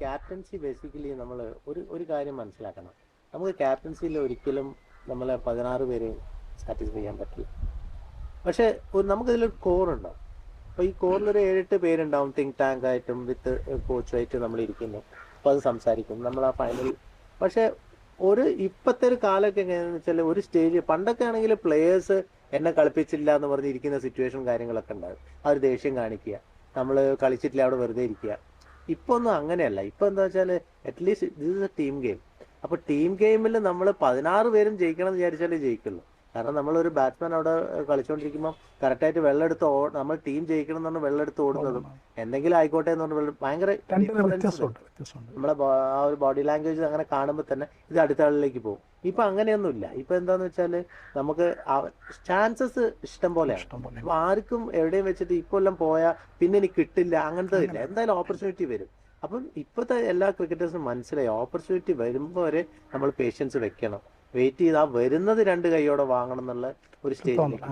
Captaincy basically നമ്മൾ ഒരു കാര്യം മനസ്സിലാക്കണം. നമുക്ക് ക്യാപ്റ്റൻസിയിൽ ഒരിക്കലും നമ്മളെ 16 പേരെ സാറ്റിസ്ഫൈ ചെയ്യാൻ പറ്റില്ല. പക്ഷെ നമുക്കിതിലൊരു കോർ ഉണ്ടാവും. അപ്പോൾ ഈ കോറിൽ ഒരു 7-8 പേരുണ്ടാവും, തിങ്ക് ടാങ്ക് ആയിട്ടും വിത്ത് കോച്ചുമായിട്ട് നമ്മൾ ഇരിക്കുന്നു. അപ്പോൾ അത് സംസാരിക്കും നമ്മൾ ആ ഫൈനൽ. പക്ഷെ ഇപ്പോഴത്തെ ഒരു കാലമൊക്കെ എങ്ങനെയാണെന്ന് വെച്ചാൽ, ഒരു സ്റ്റേജ് പണ്ടൊക്കെ ആണെങ്കിൽ പ്ലേയേഴ്സ് എന്നെ കളിപ്പിച്ചില്ല എന്ന് പറഞ്ഞിരിക്കുന്ന സിറ്റുവേഷൻ കാര്യങ്ങളൊക്കെ ഉണ്ടാകും. ആ ഒരു ദേഷ്യം കാണിക്കുക, നമ്മൾ കളിച്ചിട്ടില്ല അവിടെ വെറുതെ ഇരിക്കുക. ഇപ്പൊ ഒന്നും അങ്ങനെയല്ല. ഇപ്പൊ എന്താ വെച്ചാൽ at least this is A team game. അപ്പൊ ടീം ഗെയിമിൽ നമ്മൾ 16 പേരും ജയിക്കണം എന്ന് വിചാരിച്ചാലേ ജയിക്കുള്ളൂ. കാരണം നമ്മളൊരു ബാറ്റ്സ്മാൻ അവിടെ കളിച്ചുകൊണ്ടിരിക്കുമ്പോൾ കറക്റ്റായിട്ട് വെള്ളം എടുത്ത് നമ്മൾ ടീം ജയിക്കണം എന്ന് പറഞ്ഞാൽ വെള്ളം എടുത്ത് ഓടുന്നതും എന്തെങ്കിലും ആയിക്കോട്ടെ എന്ന് പറഞ്ഞാൽ ഭയങ്കര ഡിഫറൻസ് വരും. നമ്മളെ ആ ഒരു ബോഡി ലാംഗ്വേജ് അങ്ങനെ കാണുമ്പോൾ തന്നെ ഇത് അടുത്ത ആളിലേക്ക് പോകും. ഇപ്പൊ അങ്ങനെയൊന്നുമില്ല. ഇപ്പൊ എന്താന്ന് വെച്ചാൽ നമുക്ക് ചാൻസസ് ഇഷ്ടം പോലെയാണ്. അപ്പൊ ആർക്കും എവിടെയും വെച്ചിട്ട് ഇപ്പൊ എല്ലാം പോയാൽ പിന്നെ എനിക്ക് കിട്ടില്ല അങ്ങനത്തെ ഇല്ല. എന്തായാലും ഓപ്പർച്യൂണിറ്റി വരും. അപ്പം ഇപ്പോഴത്തെ എല്ലാ ക്രിക്കറ്റേഴ്സും മനസ്സിലായി, ഓപ്പർച്യൂണിറ്റി വരുമ്പോൾ വരെ നമ്മൾ പേഷ്യൻസ് വെക്കണം, വെയിറ്റ് ചെയ്ത് ആ വരുന്നത് 2 കൈയോടെ വാങ്ങണം എന്നുള്ള ഒരു സ്റ്റേജിലേക്ക്.